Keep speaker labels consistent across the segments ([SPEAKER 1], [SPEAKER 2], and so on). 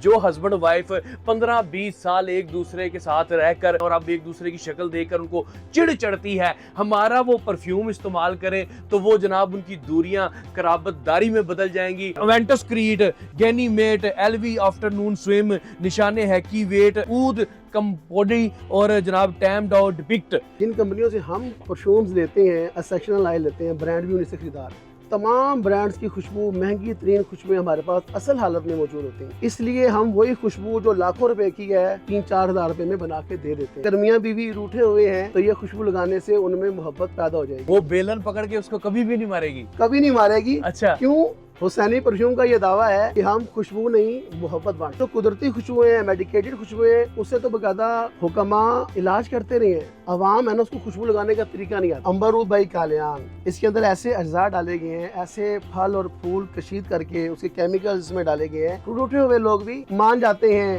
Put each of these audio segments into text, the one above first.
[SPEAKER 1] जो husband wife 15-20 साल एक दूसरे के साथ रहकर और अब एक दूसरे की शक्ल देखकर उनको चिढ़ चढ़ती है, हमारा वो परफ्यूम इस्तेमाल करें तो वो जनाब उनकी दूरियां कराबतदारी में बदल जाएंगी। अवेंटस Creed, Ganymede, LV afternoon swim, Nishane हैकी वेट, ऊद कंपोडी और जनाब टैम्ड और डिपिक्ट।
[SPEAKER 2] जिन कंपनियों से हम परफ्यूम्स लेते हैं, एक्सेप्शनल ऑयल लेते हैं, ब्रांड भी उन्हीं से खरीदार हैं। तमाम ब्रांड्स की खुशबू, महंगी तरीन खुशबू हमारे पास असल हालत में मौजूद होती हैं। इसलिए हम वही खुशबू जो लाखों रुपए की है 3-4 हज़ार रुपए में बना के दे देते हैं। अगर मियां बीवी रूठे हुए हैं तो ये खुशबू लगाने से उनमें मोहब्बत पैदा हो जाएगी।
[SPEAKER 1] वो बेलन पकड़ के उसको कभी भी नहीं मारेगी।
[SPEAKER 2] कभी नहीं मारेगी।
[SPEAKER 1] अच्छा,
[SPEAKER 2] क्यों? हुसैनी परफ्यूम का ये दावा है कि हम खुशबू नहीं मोहब्बत बांटते। तो कुदरती खुशबुएं हैं, मेडिकेटेड खुशबुएं, उससे तो बकायदा हुक्मा इलाज करते रहे हैं। अवाम है ना, उसको खुशबू लगाने का तरीका नहीं आता। अंबर ऊद बाई कालियान, इसके अंदर ऐसे अज्जा डाले गए हैं, ऐसे फल और फूल कशीद करके उसके केमिकल्स इसमें डाले गए हैं, रूठे हुए लोग भी मान जाते हैं।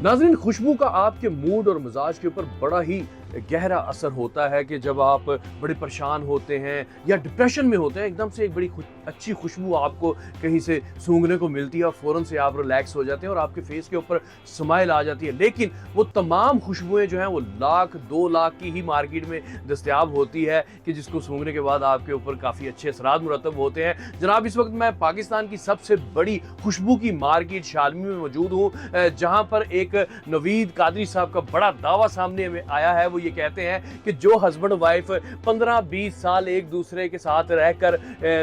[SPEAKER 1] नाज़रीन, खुशबू का आपके मूड और मिजाज के ऊपर बड़ा ही गहरा असर होता है कि जब आप बड़े परेशान होते हैं या डिप्रेशन में होते हैं, एकदम से एक बड़ी अच्छी खुशबू आपको कहीं से सूंघने को मिलती है और फ़ौरन से आप रिलैक्स हो जाते हैं और आपके फेस के ऊपर स्माइल आ जाती है। लेकिन वो तमाम खुशबुएं जो हैं वो 1-2 लाख की ही मार्केट में दस्तयाब होती है कि जिसको सूंघने के बाद आपके ऊपर काफ़ी अच्छे असरात मुरतब होते हैं। जनाब, इस वक्त मैं पाकिस्तान की सबसे बड़ी खुशबू की मार्केट शालमी में मौजूद हूँ, जहाँ पर एक नवीद कादरी साहब का बड़ा दावा सामने में आया है। ये कहते हैं कि जो हस्बैंड वाइफ 15-20 साल एक दूसरे के साथ रहकर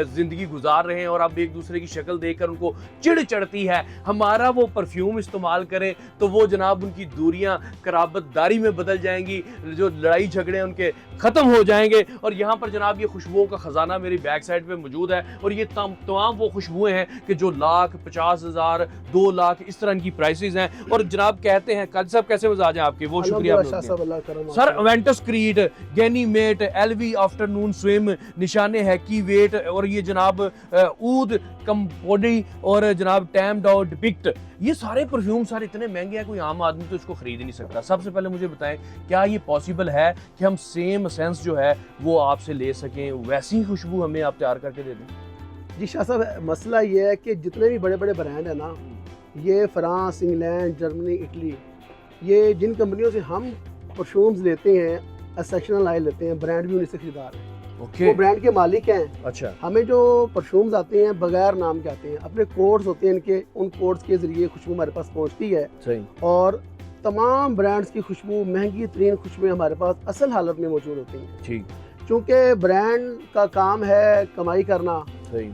[SPEAKER 1] जिंदगी गुजार रहे हैं और अब एक दूसरे की शक्ल देखकर उनको चिढ़ चढ़ती है, हमारा वो परफ्यूम इस्तेमाल करें तो वो जनाब उनकी दूरियां कराबतदारी में बदल जाएंगी, जो लड़ाई झगड़े उनके खत्म हो जाएंगे। और यहाँ पर जनाब ये खुशबुओं का खजाना मेरी बैक साइड पे मौजूद है और ये तमाम वो खुशबुएं हैं कि जो 1,50,000, 2 लाख इस तरह की प्राइसेस हैं। और जनाब कहते हैं, काजी साहब कैसे मजाज हैं आपके? वो शुक्रिया sir. Aventus Creed, Ganymede, LV afternoon swim, Nishane हैकी वेट और ये जनाब ऊद कंपोडी और जनाब टैम्ड और डिपिक्ट, ये सारे परफ्यूम सारे इतने महंगे हैं, कोई आम आदमी तो इसको खरीद ही नहीं सकता। सबसे पहले मुझे बताएं, क्या ये पॉसिबल है कि हम सेम सेंस जो है वो आपसे ले सकें, वैसी खुशबू हमें आप तैयार करके दे दें?
[SPEAKER 2] जी शाह साहब, मसला ये है कि जितने भी बड़े बड़े ब्रांड है ना, ये फ्रांस, इंग्लैंड, जर्मनी, इटली, ये जिन कंपनियों से हम परफ्यूम्स लेते हैं, एक्सेप्शनल ऑयल लेते हैं, ब्रांड भी उन्हीं से खरीदार हैं। वो ब्रांड के मालिक हैं।
[SPEAKER 1] अच्छा,
[SPEAKER 2] हमें जो परफ्यूम्स आते हैं बगैर नाम के आते हैं, अपने कोड्स होते हैं इनके, उन कोड्स के जरिए खुशबू हमारे पास पहुंचती है।
[SPEAKER 1] सही।
[SPEAKER 2] और तमाम ब्रांड्स की खुशबू, महंगी तरीन खुशबू हमारे पास असल हालत में मौजूद होती हैं।
[SPEAKER 1] ठीक।
[SPEAKER 2] चूँकि ब्रांड का काम है कमाई करना,
[SPEAKER 1] सही,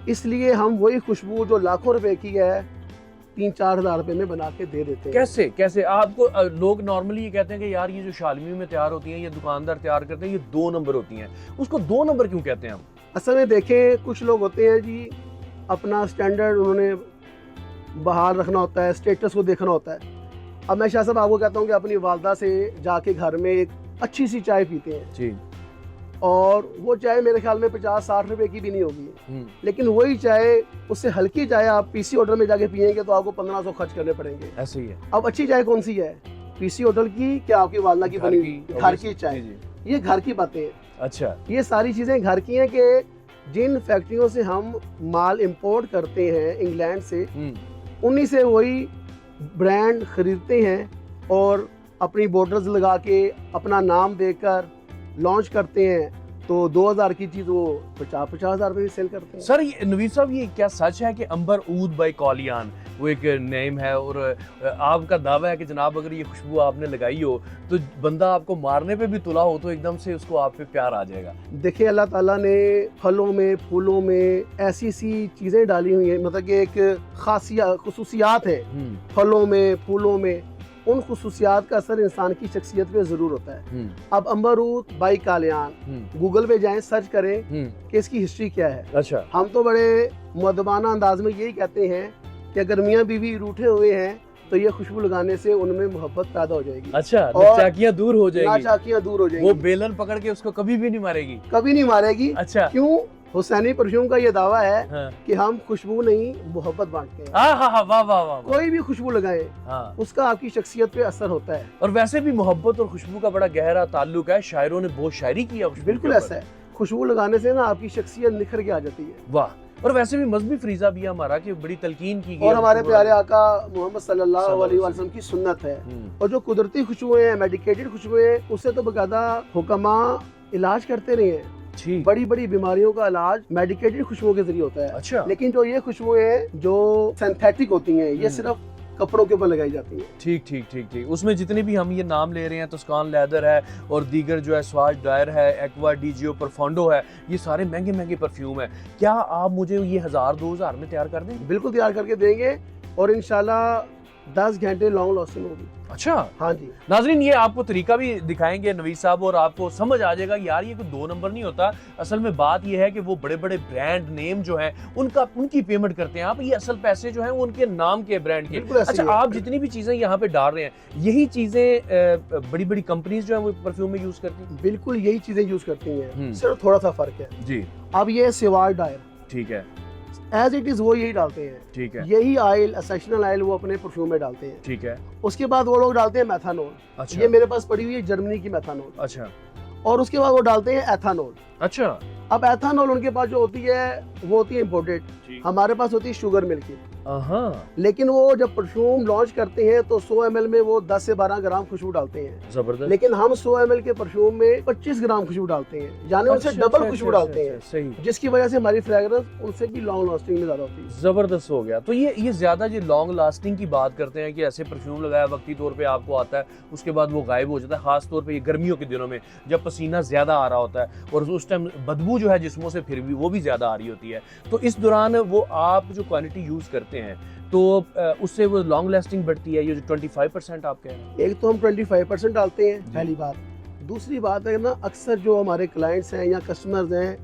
[SPEAKER 2] इसलिए हम वही खुशबू जो लाखों रुपए की है 3-4 हज़ार रुपए में बना के दे देते हैं।
[SPEAKER 1] कैसे आपको लोग नॉर्मली ये कहते हैं कि यार ये जो शालमी में तैयार होती हैं, ये दुकानदार तैयार करते हैं, ये 2 नंबर होती हैं, उसको 2 नंबर क्यों कहते हैं हम?
[SPEAKER 2] असल में देखें, कुछ लोग होते हैं जी, अपना स्टैंडर्ड उन्होंने बहाल रखना होता है, स्टेटस को देखना होता है। अब मैं शाह साहब आपको कहता हूँ कि अपनी वालदा से जाके घर में एक अच्छी सी चाय पीते हैं
[SPEAKER 1] जी,
[SPEAKER 2] और वो चाय मेरे ख्याल में 50-60 रुपए की भी नहीं होगी, लेकिन वही चाय, उससे हल्की चाय आप पीसी होटल में जाके पियेंगे तो आपको 1500 खर्च करने पड़ेंगे।
[SPEAKER 1] ऐसे ही है।
[SPEAKER 2] अब अच्छी चाय कौन सी है? पीसी होटल की, क्या आपकी वालदा की बनी हुई घर की चाय? ये घर की बातें हैं।
[SPEAKER 1] अच्छा,
[SPEAKER 2] ये सारी चीजें घर की हैं कि जिन फैक्ट्रियों से हम माल इंपोर्ट करते हैं इंग्लैंड से, उन्हीं से वही ब्रांड खरीदते हैं और अपनी बॉर्डर्स लगा के अपना नाम देकर लॉन्च करते हैं। तो 2000 की चीज वो 50-50 हज़ार रुपए सेल करते हैं।
[SPEAKER 1] सर नवीद साहब, ये क्या सच है कि अंबर ऊद बाई कालियान वो एक नेम है और आपका दावा है कि जनाब अगर ये खुशबू आपने लगाई हो तो बंदा आपको मारने पे भी तुला हो तो एकदम से उसको आप पे प्यार आ जाएगा?
[SPEAKER 2] देखिए, अल्लाह ताला ने फलों में, फूलों में ऐसी सी चीजें डाली हुई हैं, मतलब कि एक खुसूसियात है फलों में, फूलों में, उन खुसूसियात का असर इंसान की शख्सियत पे जरूर होता है। अब अंबर ऊद बाई कालियान गूगल पे जाएं, सर्च करें कि इसकी हिस्ट्री क्या है।
[SPEAKER 1] अच्छा,
[SPEAKER 2] हम तो बड़े मुअद्दबाना अंदाज में यही कहते हैं कि अगर मियां बीवी रूठे हुए हैं तो ये खुशबू लगाने से उनमें मोहब्बत पैदा हो जाएगी।
[SPEAKER 1] अच्छा, नाचाकियां दूर हो जाएगी।
[SPEAKER 2] नाचाकियां दूर हो जाएगी।
[SPEAKER 1] वो बेलन पकड़ के उसको कभी भी नहीं मारेगी।
[SPEAKER 2] कभी नहीं मारेगी।
[SPEAKER 1] अच्छा,
[SPEAKER 2] क्यों? हुसैनी परफ्यूम का ये दावा है
[SPEAKER 1] हाँ।
[SPEAKER 2] कि हम खुशबू नहीं मोहब्बत बांटते हैं।
[SPEAKER 1] वाह वाह वाह।
[SPEAKER 2] कोई भी खुशबू लगाए,
[SPEAKER 1] हाँ,
[SPEAKER 2] उसका आपकी शख्सियत पे असर होता है।
[SPEAKER 1] और वैसे भी मोहब्बत और खुशबू का बड़ा गहरा ताल्लुक है, शायरों ने बहुत शायरी की है।
[SPEAKER 2] बिल्कुल ऐसा है, खुशबू लगाने से ना आपकी शख्सियत निखर के आ जाती है।
[SPEAKER 1] वाह, और वैसे भी मजहबी फरीजा भी है हमारा कि बड़ी तलकीन की गई
[SPEAKER 2] और
[SPEAKER 1] है
[SPEAKER 2] हमारे
[SPEAKER 1] खुशबू
[SPEAKER 2] प्यारे आका मोहम्मद सल्लल्लाहु अलैहि वसल्लम की सुन्नत है। और जो कुदरती खुशबुएं हैं, मेडिकेटेड खुशबुएं हैं, उससे तो बकायदा हुक्मा इलाज करते रहे हैं।
[SPEAKER 1] ठीक।
[SPEAKER 2] बड़ी बड़ी बीमारियों का इलाज मेडिकेटेड खुशबुओं के जरिए होता है।
[SPEAKER 1] अच्छा।
[SPEAKER 2] लेकिन जो ये खुशबुएं हैं जो सिंथेटिक होती हैं, ये सिर्फ कपड़ों के ऊपर लगाई जाती है।
[SPEAKER 1] ठीक ठीक ठीक ठीक। उसमें जितने भी हम ये नाम ले रहे हैं, तुस्कान लेदर है और दीगर जो है स्वाज डायर है, एक्वा डीजीओ परफॉन्डो है, ये सारे महंगे महंगे परफ्यूम है। क्या आप मुझे ये 1000-2000 में तैयार कर देंगे?
[SPEAKER 2] बिल्कुल तैयार करके देंगे और इंशाल्लाह 10 घंटे लॉन्ग लास्टिंग होगी।
[SPEAKER 1] अच्छा।
[SPEAKER 2] हाँ जी।
[SPEAKER 1] नाजरीन, ये आपको तरीका भी दिखाएंगे नवीद साहब और आपको समझ आ जाएगा यार ये कोई 2 नंबर नहीं होता। असल में बात ये है कि वो बड़े बड़े ब्रांड नेम जो हैं उनकी पेमेंट करते हैं आप, ये असल पैसे जो हैं वो उनके नाम के ब्रांड के। अच्छा, आप जितनी भी चीजें यहाँ पे डाल रहे हैं यही चीजें बड़ी बड़ी कंपनीज जो है वो परफ्यूम में यूज करती हैं?
[SPEAKER 2] बिल्कुल यही चीजें यूज करती हैं, सिर्फ थोड़ा सा फर्क है
[SPEAKER 1] जी।
[SPEAKER 2] अब ये सिवार डायर,
[SPEAKER 1] ठीक है,
[SPEAKER 2] एज इट इज वो यही डालते हैं।
[SPEAKER 1] ठीक है।
[SPEAKER 2] यही ऑयल, एसेंशियल ऑयल वो अपने परफ्यूम में डालते हैं।
[SPEAKER 1] ठीक है।
[SPEAKER 2] उसके बाद वो लोग डालते हैं मेथानोल।
[SPEAKER 1] अच्छा।
[SPEAKER 2] ये मेरे पास पड़ी हुई है जर्मनी की मेथानोल।
[SPEAKER 1] अच्छा।
[SPEAKER 2] और उसके बाद वो डालते हैं एथानोल।
[SPEAKER 1] अच्छा।
[SPEAKER 2] अब एथानॉल उनके पास जो होती है वो होती है इम्पोर्टेड, हमारे पास होती है शुगर मिल की। लेकिन वो जब परफ्यूम लॉन्च करते हैं तो 100 ml में वो 10 से 12 ग्राम खुशबू डालते हैं।
[SPEAKER 1] जबरदस्त।
[SPEAKER 2] लेकिन हम 100 ml के परफ्यूम में 25 ग्राम खुशबू डालते हैं, यानी उनसे डबल खुशबू डालते हैं।
[SPEAKER 1] सही।
[SPEAKER 2] जिसकी वजह से हमारी फ्रेग्रेंस उनसे भी लॉन्ग लास्टिंग में ज्यादा होती है।
[SPEAKER 1] जबरदस्त हो गया। तो ये ज्यादा जो लॉन्ग लास्टिंग की बात करते हैं कि ऐसे परफ्यूम लगाया वक्ती तौर पे आपको आता है, उसके बाद वो गायब हो जाता है, खास तौर पे ये गर्मियों के दिनों में जब पसीना ज्यादा आ रहा होता है और उस टाइम बदबू जो है जिस्मों से फिर भी वो भी ज्यादा आ रही होती है। तो इस दौरान वो आप जो क्वांटिटी यूज करते हैं तो उससे वो लॉन्ग लास्टिंग बढ़ती है। ये जो 25% आप कह रहे हैं,
[SPEAKER 2] एक तो हम 25% डालते हैं, पहली बात। दूसरी बात है ना, अक्सर जो हमारे क्लाइंट्स हैं या कस्टमर्स हैं,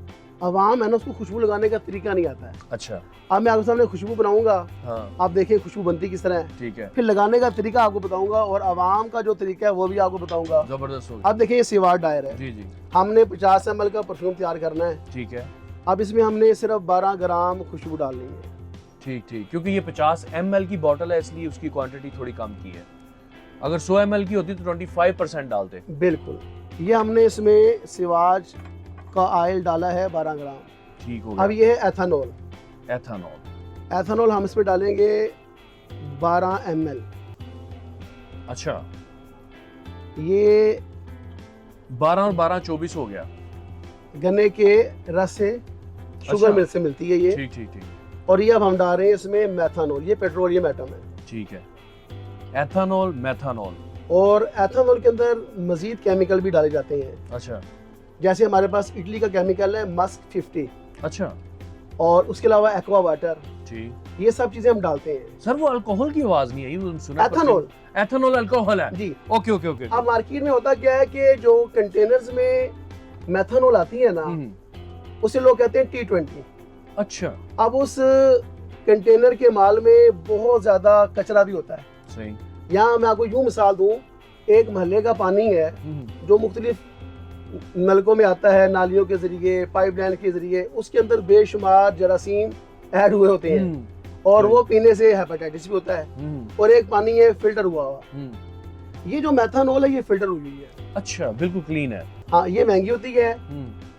[SPEAKER 2] अवाम है ना, उसको खुशबू लगाने का तरीका नहीं आता है।
[SPEAKER 1] अच्छा।
[SPEAKER 2] अब मैं आपके सामने खुशबू बनाऊंगा,
[SPEAKER 1] हाँ।
[SPEAKER 2] आप देखिए खुशबू बनती किस तरह है,
[SPEAKER 1] ठीक है।
[SPEAKER 2] फिर लगाने का तरीका आपको बताऊंगा और अवाम का जो तरीका है वो भी आपको बताऊंगा।
[SPEAKER 1] जबरदस्त हो गया।
[SPEAKER 2] अब देखिए ये सिवार डायर है।
[SPEAKER 1] जी जी।
[SPEAKER 2] हमने 50 ml का परफ्यूम तैयार करना है।
[SPEAKER 1] ठीक है।
[SPEAKER 2] अब इसमें हमने सिर्फ 12 ग्राम खुशबू डालनी है।
[SPEAKER 1] ठीक ठीक, क्योंकि ये 50 ml की बोतल है इसलिए उसकी क्वांटिटी थोड़ी कम की है। अगर 100 ml की होती तो 25% डालते।
[SPEAKER 2] बिल्कुल। ये हमने इसमें सिवाज का ऑयल डाला है 12 ग्राम।
[SPEAKER 1] ठीक हो गया।
[SPEAKER 2] अब ये है एथानॉल।
[SPEAKER 1] एथानॉल।
[SPEAKER 2] एथानॉल हम इसमें डालेंगे 12 ml।
[SPEAKER 1] अच्छा।
[SPEAKER 2] ये
[SPEAKER 1] 12 और 12 24 हो गया।
[SPEAKER 2] गन्ने के रस से, शुगर मिल से मिलती है ये।
[SPEAKER 1] ठीक ठीक ठीक।
[SPEAKER 2] और ये अब हम डाल रहे हैं इसमें मेथानॉल। ये पेट्रोलियम एटम है।
[SPEAKER 1] ठीक है। एथानॉल, मेथानॉल।
[SPEAKER 2] और एथानॉल के अंदर मजीद केमिकल भी डाले जाते हैं।
[SPEAKER 1] अच्छा।
[SPEAKER 2] जैसे हमारे पास इटली का केमिकल है मस्क 50।
[SPEAKER 1] अच्छा।
[SPEAKER 2] और उसके अलावा एक्वा वाटर,
[SPEAKER 1] ठीक।
[SPEAKER 2] ये सब चीजें हम डालते हैं।
[SPEAKER 1] सर वो अल्कोहल की आवाज नहीं आई, वो सुना।
[SPEAKER 2] एथानॉल।
[SPEAKER 1] एथानॉल अल्कोहल है
[SPEAKER 2] जी।
[SPEAKER 1] Okay okay okay.
[SPEAKER 2] अब मार्केट में होता क्या है कि जो कंटेनर्स में मेथानॉल आती है ना, उसे लोग कहते हैं T20।
[SPEAKER 1] अच्छा।
[SPEAKER 2] अब उस कंटेनर के माल में बहुत ज्यादा कचरा भी होता है।
[SPEAKER 1] सही।
[SPEAKER 2] यहाँ मैं आपको यूं मिसाल दूं, एक महल्ले का पानी है जो मुख्तलिफ नलकों में आता है, नालियों के जरिए, पाइपलाइन के जरिए, उसके अंदर बेशुमार जरासीम ऐड हुए होते हैं और वो पीने से हेपेटाइटिस भी होता है। और एक पानी है फिल्टर हुआ हुआ। ये जो मेथानॉल है ये फिल्टर हुई है।
[SPEAKER 1] अच्छा, बिल्कुल क्लीन है।
[SPEAKER 2] हाँ, ये महंगी होती है।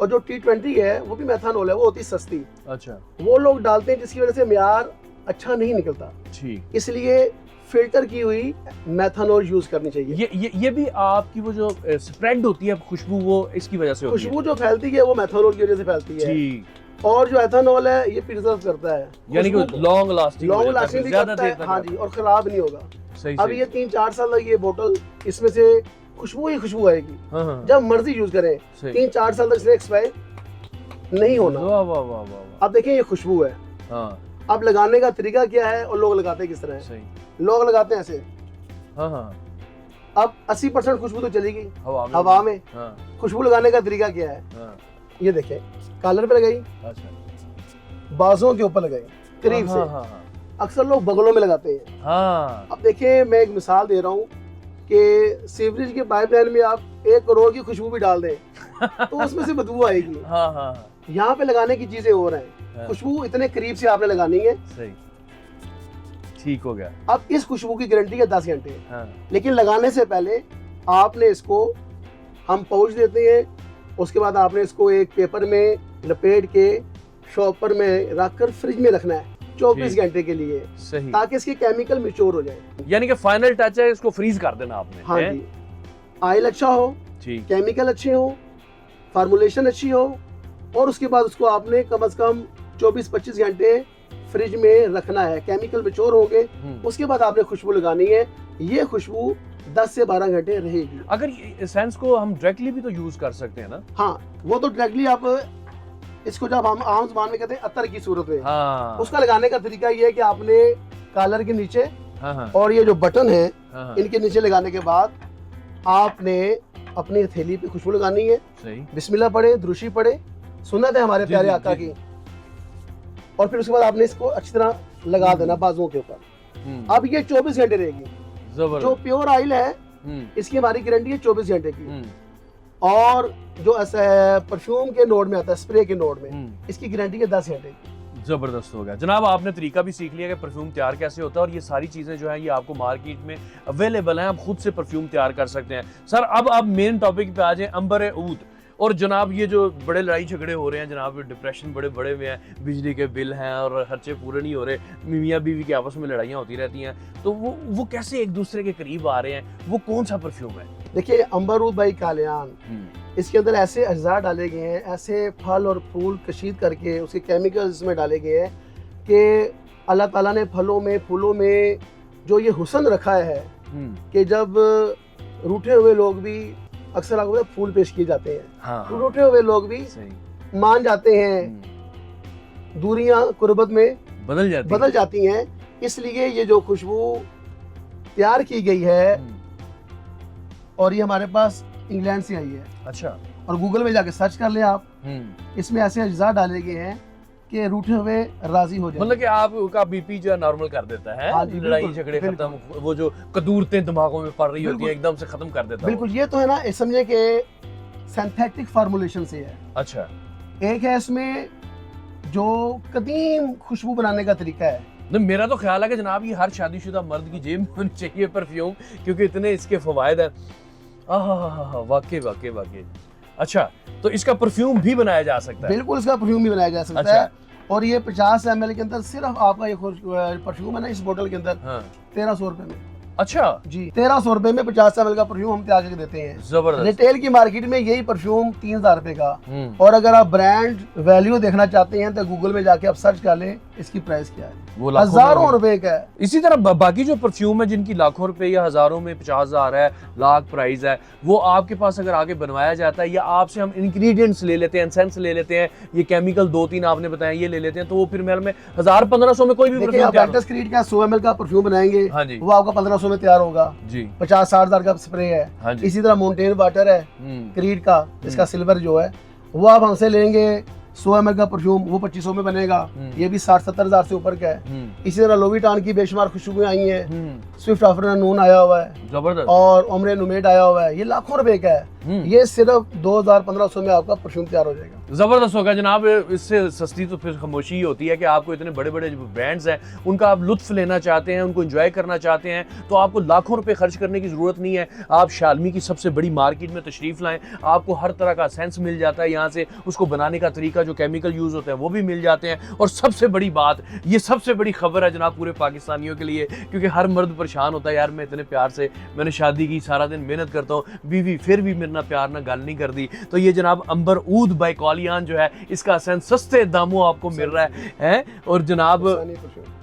[SPEAKER 2] और जो T20 है वो भी मेथानॉल है, वो होती सस्ती।
[SPEAKER 1] अच्छा।
[SPEAKER 2] वो लोग डालते हैं जिसकी वजह से म्यार अच्छा नहीं निकलता।
[SPEAKER 1] ठीक।
[SPEAKER 2] इसलिए फिल्टर की हुई मेथानॉल यूज करनी चाहिए।
[SPEAKER 1] ये भी आपकी वो जो स्प्रेड होती है खुशबू, वो इसकी वजह से होती है।
[SPEAKER 2] खुशबू जो फैलती है वो मेथानॉल की वजह से फैलती है।
[SPEAKER 1] ठीक।
[SPEAKER 2] और जो एथानॉल है ये प्रिजर्व करता है,
[SPEAKER 1] यानी कि लॉन्ग लास्टिंग
[SPEAKER 2] भी करता है। हाँ जी, और खराब नहीं होगा।
[SPEAKER 1] सही।
[SPEAKER 2] अब ये 3-4 साल तक ये बोतल, इसमें से खुशबू ही खुशबू आएगी।
[SPEAKER 1] हाँ।
[SPEAKER 2] जब मर्जी यूज करें, 3-4 साल तक इसने एक्सपायर नहीं होना।
[SPEAKER 1] वाह वाह वाह वाह।
[SPEAKER 2] अब देखिए ये खुशबू है।
[SPEAKER 1] हाँ।
[SPEAKER 2] अब लगाने का तरीका क्या है और लोग लगाते किस तरह है?
[SPEAKER 1] सही।
[SPEAKER 2] लोग लगाते हैं ऐसे।
[SPEAKER 1] हाँ हाँ।
[SPEAKER 2] अब 80% खुशबू तो चली गई
[SPEAKER 1] हवा में।
[SPEAKER 2] हाँ। खुशबू लगाने का तरीका क्या है?
[SPEAKER 1] हाँ।
[SPEAKER 2] ये देखें, कॉलर पे लगाई,
[SPEAKER 1] अच्छा,
[SPEAKER 2] बाजों के ऊपर लगाई, करीब से।
[SPEAKER 1] हाँ।
[SPEAKER 2] अक्सर लोग बगलों में लगाते हैं।
[SPEAKER 1] हाँ।
[SPEAKER 2] अब देखिए मैं एक मिसाल दे रहा हूँ कि सीवरेज के पाइपलाइन में आप 1 करोड़ की खुशबू भी डाल दें तो उसमें से बदबू आएगी।
[SPEAKER 1] हाँ।
[SPEAKER 2] यहाँ पे लगाने की चीजें और हैं। खुशबू इतने करीब से आपने लगानी है।
[SPEAKER 1] सही। ठीक हो गया।
[SPEAKER 2] अब इस खुशबू की गारंटी है 10 घंटे।
[SPEAKER 1] हाँ।
[SPEAKER 2] लेकिन लगाने से पहले आपने इसको, हम पाउच देते हैं, उसके बाद आपने इसको एक पेपर में लपेट के शॉपर में रखकर फ्रिज में रखना है 24
[SPEAKER 1] ठीक।
[SPEAKER 2] घंटे के लिए,
[SPEAKER 1] सही,
[SPEAKER 2] ताकि इसके केमिकल मिच्योर हो जाए।
[SPEAKER 1] यानी कि फाइनल टच है, इसको फ्रीज कर देना आपने।
[SPEAKER 2] हाँ
[SPEAKER 1] हैं?
[SPEAKER 2] जी, ऑयल अच्छा हो,
[SPEAKER 1] ठीक,
[SPEAKER 2] केमिकल अच्छे हो, फार्मूलेशन अच्छी हो, और उसके बाद उसको आपने कम से कम 24-25 घंटे फ्रिज में रखना है। केमिकल मिच्योर होंगे, उसके बाद आपने खुशबू लगानी है। ये खुशबू 10 से 12 घंटे रहेगी।
[SPEAKER 1] अगर एसेंस को हम डायरेक्टली भी तो यूज कर सकते हैं ना?
[SPEAKER 2] हाँ, वो तो डायरेक्टली आप इसको जब हम आम जुबान में कहते हैं अतर की सूरत में,
[SPEAKER 1] हाँ,
[SPEAKER 2] उसका लगाने का तरीका ये है कि आपने कॉलर के नीचे
[SPEAKER 1] हाँ, हाँ,
[SPEAKER 2] और ये जो बटन है
[SPEAKER 1] हाँ, हाँ,
[SPEAKER 2] इनके नीचे लगाने के बाद आपने अपनी हथेली पे खुशबू लगानी है।
[SPEAKER 1] सही,
[SPEAKER 2] बिस्मिल्लाह पढ़े, द्रुशी पढ़े, सुन्नत है हमारे
[SPEAKER 1] जी,
[SPEAKER 2] प्यारे
[SPEAKER 1] जी,
[SPEAKER 2] आका
[SPEAKER 1] जी।
[SPEAKER 2] की, और फिर उसके बाद आपने इसको अच्छी तरह लगा देना बाजुओं के ऊपर। अब ये 24 घंटे रहेगी। जो
[SPEAKER 1] जबरदस्त,
[SPEAKER 2] प्योर ऑयल है इसकी हमारी गारंटी है 24 घंटे की, और जो ऐसा परफ्यूम के नोड में आता है, स्प्रे के नोड में, इसकी गारंटी है 10 घंटे की।
[SPEAKER 1] जबरदस्त हो गया जनाब। आपने तरीका भी सीख लिया कि परफ्यूम तैयार कैसे होता है, और ये सारी चीजें जो है ये आपको मार्केट में अवेलेबल हैं, आप खुद से परफ्यूम तैयार कर सकते हैं। सर अब आप मेन टॉपिक पे आ जाए, अंबर ऊद। और जनाब ये जो बड़े लड़ाई झगड़े हो रहे हैं जनाब, डिप्रेशन बड़े बड़े हुए हैं, बिजली के बिल हैं और खर्चे पूरे नहीं हो रहे, मियाँ बीवी की आपस में लड़ाइयाँ होती रहती हैं, तो वो कैसे एक दूसरे के करीब आ रहे हैं? वो कौन सा परफ्यूम है?
[SPEAKER 2] देखिए, अंबर ऊद बाई कालियान, इसके अंदर ऐसे अज्जा डाले गए हैं, ऐसे फल और फूल कशीद करके उसके केमिकल्स इसमें डाले गए हैं कि अल्लाह ताला ने फलों में फूलों में जो ये हुस्न रखा है कि जब रूठे हुए लोग भी, अक्सर आपको पता है फूल पेश किए जाते हैं,
[SPEAKER 1] हाँ, हाँ,
[SPEAKER 2] रूठे हुए लोग भी
[SPEAKER 1] सही,
[SPEAKER 2] मान जाते हैं, दूरियां कुर्बत में बदल जाती हैं। इसलिए ये जो खुशबू तैयार की गई है, और ये हमारे पास इंग्लैंड से आई है।
[SPEAKER 1] अच्छा,
[SPEAKER 2] और गूगल में जाके सर्च कर लें आप, इसमें ऐसे अज्जा डाले गए हैं कि रूठे हुए राजी हो जाए।
[SPEAKER 1] मतलब कि आपका बीपी जो है नॉर्मल कर देता है,
[SPEAKER 2] हाँ जी,
[SPEAKER 1] लड़ाई
[SPEAKER 2] बिल्कुल,
[SPEAKER 1] झगड़े
[SPEAKER 2] बिल्कुल।
[SPEAKER 1] खत्म, वो जो कदूरतें दिमागों में पड़ रही होती
[SPEAKER 2] बिल्कुल।
[SPEAKER 1] है एकदम से खत्म कर देता है।
[SPEAKER 2] बिल्कुल, ये तो है ना, समझे कि सिंथेटिक फार्मूलेशन से है।
[SPEAKER 1] अच्छा,
[SPEAKER 2] एक है इसमें जो कदीम खुशबू बनाने का तरीका है।
[SPEAKER 1] नहीं मेरा तो ख्याल है कि जनाब ये हर शादीशुदा मर्द की जेब में होनी चाहिए परफ्यूम, क्योंकि इतने इसके फवायद हैं। वाकई वाकई वाकई। अच्छा, तो इसका परफ्यूम भी बनाया जा सकता है?
[SPEAKER 2] बिल्कुल, इसका परफ्यूम भी बनाया जा सकता
[SPEAKER 1] अच्छा।
[SPEAKER 2] है। और ये 50 ml के अंदर सिर्फ आपका ये परफ्यूम है ना, इस बोतल के अंदर
[SPEAKER 1] हाँ,
[SPEAKER 2] 1300 रुपए में।
[SPEAKER 1] अच्छा,
[SPEAKER 2] जी, 1300 रुपए में 50 ml का परफ्यूम हम तैयार करके देते हैं।
[SPEAKER 1] जबरदस्त।
[SPEAKER 2] रिटेल की मार्केट में यही परफ्यूम 3000 रुपए का। और अगर आप ब्रांड वैल्यू देखना चाहते हैं तो गूगल में जाके आप सर्च कर लें इसकी प्राइस क्या है,
[SPEAKER 1] वो लाखों
[SPEAKER 2] हजारों
[SPEAKER 1] में।
[SPEAKER 2] रुपए का है।
[SPEAKER 1] इसी तरह बाकी जो परफ्यूम है जिनकी लाखों रुपए या हजारों में 50,000 है, लाख प्राइस है, वो आपके पास अगर आगे बनवाया जाता है, या आपसे हम इंग्रेडिएंट्स ले लेते हैं, एसेंस ले लेते हैं, ये केमिकल 2-3 आपने बताया ये ले लेते हैं, तो वो फिर मेरे में 1000-1500 में कोई भी
[SPEAKER 2] देखिए,
[SPEAKER 1] परफ्यूम
[SPEAKER 2] आप
[SPEAKER 1] तैयार
[SPEAKER 2] वेंटस क्रीड का 100 ml का परफ्यूम बनाएंगे,
[SPEAKER 1] हो- हाँ जी,
[SPEAKER 2] वो आपका 1500 में तैयार होगा।
[SPEAKER 1] जी,
[SPEAKER 2] 50-60 हजार का स्प्रे है।
[SPEAKER 1] हाँ जी।
[SPEAKER 2] इसी तरह माउंटेन वाटर है
[SPEAKER 1] हम्म,
[SPEAKER 2] क्रीड का, इसका सिल्वर जो है वो आप हमसे लेंगे 100 ml का परफ्यूम, वो 2500 में बनेगा। ये भी 60-70 हजार से ऊपर का है। इसी तरह लोविटान की बेशुमार खुशबुएं आई हैं, स्विफ्ट आफ्टरनून आया हुआ है,
[SPEAKER 1] जबरदस्त।
[SPEAKER 2] और उम्र नुमेड आया हुआ है, ये लाखों रुपए का है। ये सिर्फ 2000-1500 में आपका परफ्यूम तैयार हो जाएगा।
[SPEAKER 1] जबरदस्त होगा जनाब। इससे सस्ती तो फिर खामोशी ही होती है कि आपको इतने बड़े बड़े जो ब्रांड्स हैं उनका आप लुत्फ लेना चाहते हैं, उनको एंजॉय करना चाहते हैं, तो आपको लाखों रुपए खर्च करने की जरूरत नहीं है। आप शालमी की सबसे बड़ी मार्केट में तशरीफ लाएं, आपको हर तरह का सेंस मिल जाता है यहाँ से, उसको बनाने का तरीका, जो केमिकल यूज होते हैं वो भी मिल जाते हैं। और सबसे बड़ी बात, ये सबसे बड़ी खबर है जनाब पूरे पाकिस्तानियों के लिए, क्योंकि हर मर्द परेशान होता है, यार मैं इतने प्यार से मैंने शादी की, सारा दिन मेहनत करता हूँ, बीवी फिर भी मेरे ना प्यार ना गल नहीं कर दी। तो ये जनाब अंबर ऊद बाय कालियान जो है, इसका सेंस सस्ते दामों आपको मिल रहा है। और जनाब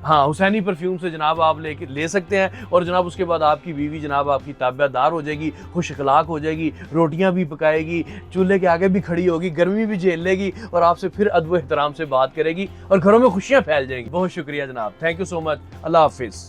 [SPEAKER 1] हाँ, हुसैनी परफ्यूम से जनाब आप ले सकते हैं। और जनाब उसके बाद आपकी बीवी जनाब आपकी ताबियादार हो जाएगी, खुश अखलाक हो जाएगी, रोटियां भी पकाएगी, चूल्हे के आगे भी खड़ी होगी, गर्मी भी झेल लेगी, और आपसे फिर अदब एहतराम से बात करेगी, और घरों में खुशियां फैल जाएंगी। बहुत शुक्रिया जनाब, थैंक यू सो मच, अल्लाह हाफिज़।